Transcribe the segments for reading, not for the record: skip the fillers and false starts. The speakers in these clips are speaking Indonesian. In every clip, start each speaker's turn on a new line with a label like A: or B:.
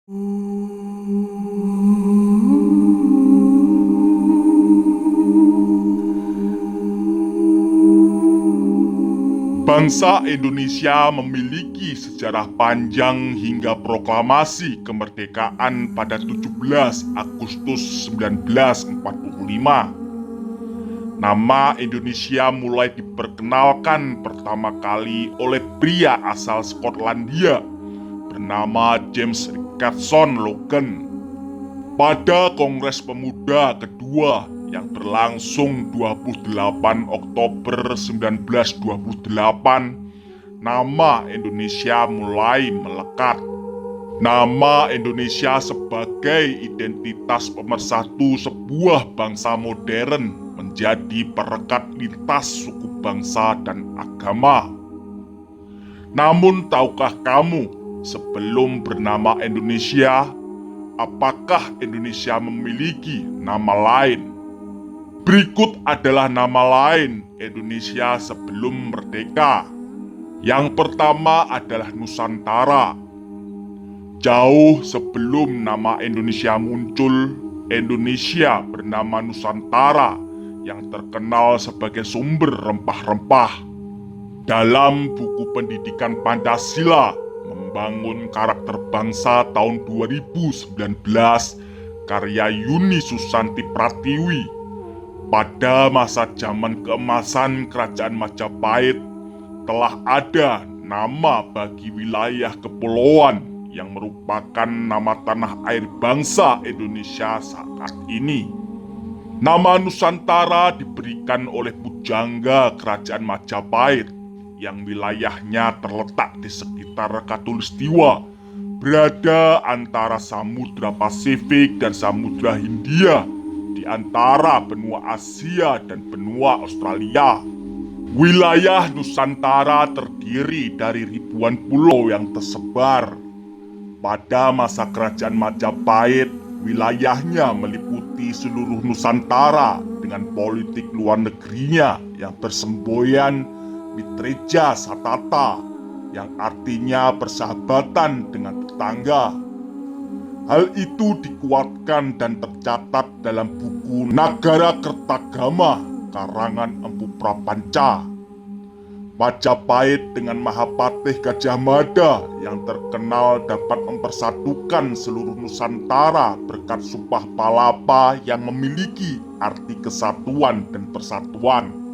A: Bangsa Indonesia memiliki sejarah panjang hingga proklamasi kemerdekaan pada 17 Agustus 1945. Nama Indonesia mulai diperkenalkan pertama kali oleh pria asal Skotlandia bernama James Richardson Logan pada Kongres Pemuda kedua yang berlangsung 28 Oktober 1928. Nama Indonesia mulai melekat. Nama Indonesia sebagai identitas pemersatu sebuah bangsa modern menjadi perekat lintas suku bangsa dan agama. Namun tahukah kamu, sebelum bernama Indonesia, apakah Indonesia memiliki nama lain? Berikut adalah nama lain Indonesia sebelum merdeka. Yang pertama adalah Nusantara. Jauh sebelum nama Indonesia muncul, Indonesia bernama Nusantara yang terkenal sebagai sumber rempah-rempah. Dalam buku pendidikan Pancasila, Membangun Karakter Bangsa tahun 2019, karya Yuni Susanti Pratiwi, pada masa zaman keemasan Kerajaan Majapahit telah ada nama bagi wilayah kepulauan yang merupakan nama tanah air bangsa Indonesia saat ini. Nama Nusantara diberikan oleh pujangga Kerajaan Majapahit yang wilayahnya terletak di sekitar Katulistiwa, berada antara Samudra Pasifik dan Samudra Hindia, di antara benua Asia dan benua Australia. Wilayah Nusantara terdiri dari ribuan pulau yang tersebar. Pada masa Kerajaan Majapahit, wilayahnya meliputi seluruh Nusantara dengan politik luar negerinya yang bersemboyan Mitreja Satata, yang artinya persahabatan dengan tetangga. Hal itu dikuatkan dan tercatat dalam buku Nagara Kertagama karangan Empu Prapanca. Majapahit dengan Mahapatih Gajah Mada yang terkenal dapat mempersatukan seluruh Nusantara berkat Sumpah Palapa yang memiliki arti kesatuan dan persatuan.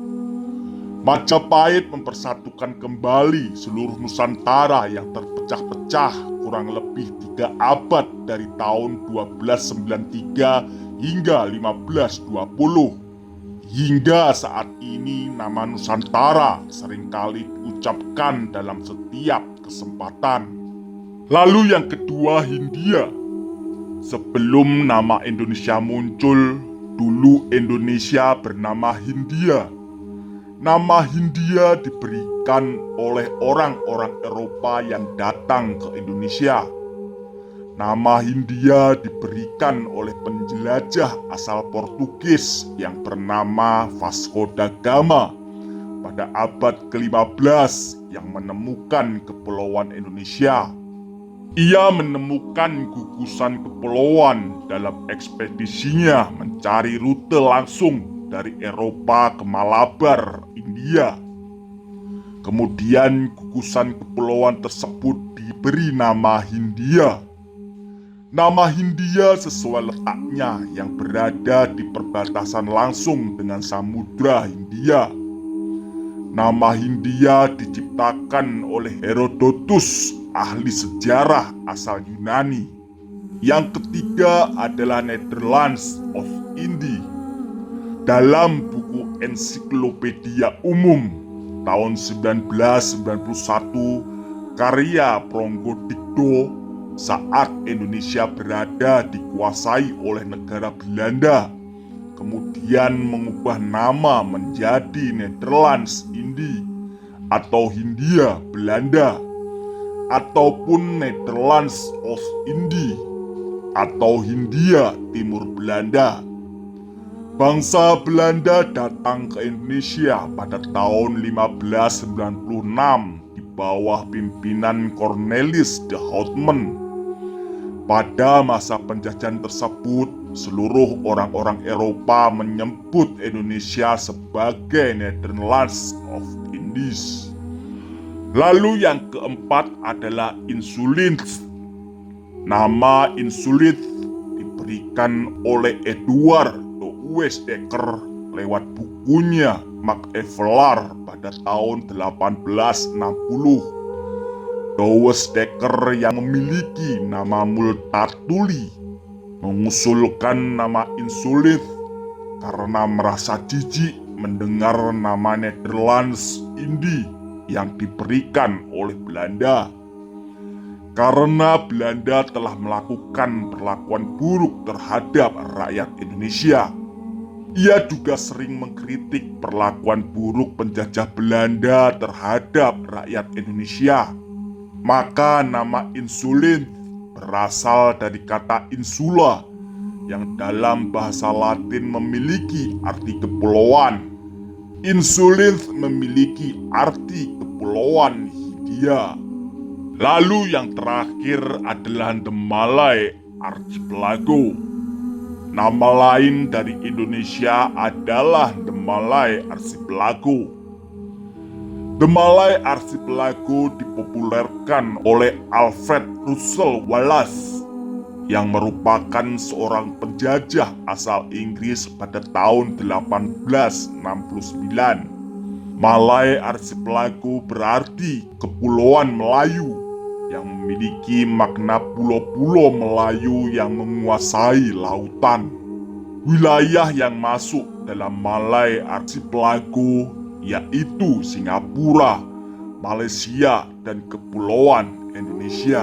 A: Majapahit mempersatukan kembali seluruh Nusantara yang terpecah-pecah kurang lebih 3 abad dari tahun 1293 hingga 1520. Hingga saat ini nama Nusantara seringkali diucapkan dalam setiap kesempatan. Lalu yang kedua, Hindia. Sebelum nama Indonesia muncul, dulu Indonesia bernama Hindia. Nama Hindia diberikan oleh orang-orang Eropa yang datang ke Indonesia. Nama Hindia diberikan oleh penjelajah asal Portugis yang bernama Vasco da Gama pada abad ke-15 yang menemukan kepulauan Indonesia. Ia menemukan gugusan kepulauan dalam ekspedisinya mencari rute langsung dari Eropa ke Malabar, India. Kemudian gugusan kepulauan tersebut diberi nama Hindia. Nama Hindia sesuai letaknya yang berada di perbatasan langsung dengan Samudra Hindia. Nama Hindia diciptakan oleh Herodotus, ahli sejarah asal Yunani. Yang ketiga adalah Netherlands of India. Dalam buku Ensiklopedia Umum tahun 1991, karya Pronggodikdo, saat Indonesia berada dikuasai oleh negara Belanda, kemudian mengubah nama menjadi Netherlands India atau Hindia Belanda, ataupun Netherlands of India atau Hindia Timur Belanda. Bangsa Belanda datang ke Indonesia pada tahun 1596 di bawah pimpinan Cornelis de Houtman. Pada masa penjajahan tersebut, seluruh orang-orang Eropa menyebut Indonesia sebagai Netherlands of Indies. Lalu yang keempat adalah insulin. Nama insulin diberikan oleh Edward de Weesdecker lewat bukunya Maclevelar pada tahun 1860. De Weesdecker yang memiliki nama Multatuli mengusulkan nama insulin karena merasa jijik mendengar nama Netherlands Indie yang diberikan oleh Belanda. Karena Belanda telah melakukan perlakuan buruk terhadap rakyat Indonesia. Ia juga sering mengkritik perlakuan buruk penjajah Belanda terhadap rakyat Indonesia. Maka nama insulin berasal dari kata insula yang dalam bahasa Latin memiliki arti kepulauan. Insulin memiliki arti kepulauan Hindia. Lalu yang terakhir adalah The Malay Archipelago. Nama lain dari Indonesia adalah The Malay Archipelago. The Malay Archipelago dipopulerkan oleh Alfred Russel Wallace yang merupakan seorang penjajah asal Inggris pada tahun 1869. Malay Archipelago berarti Kepulauan Melayu yang memiliki makna pulau-pulau Melayu yang menguasai lautan. Wilayah yang masuk dalam Malay Archipelago yaitu Singapura, Malaysia, dan Kepulauan Indonesia.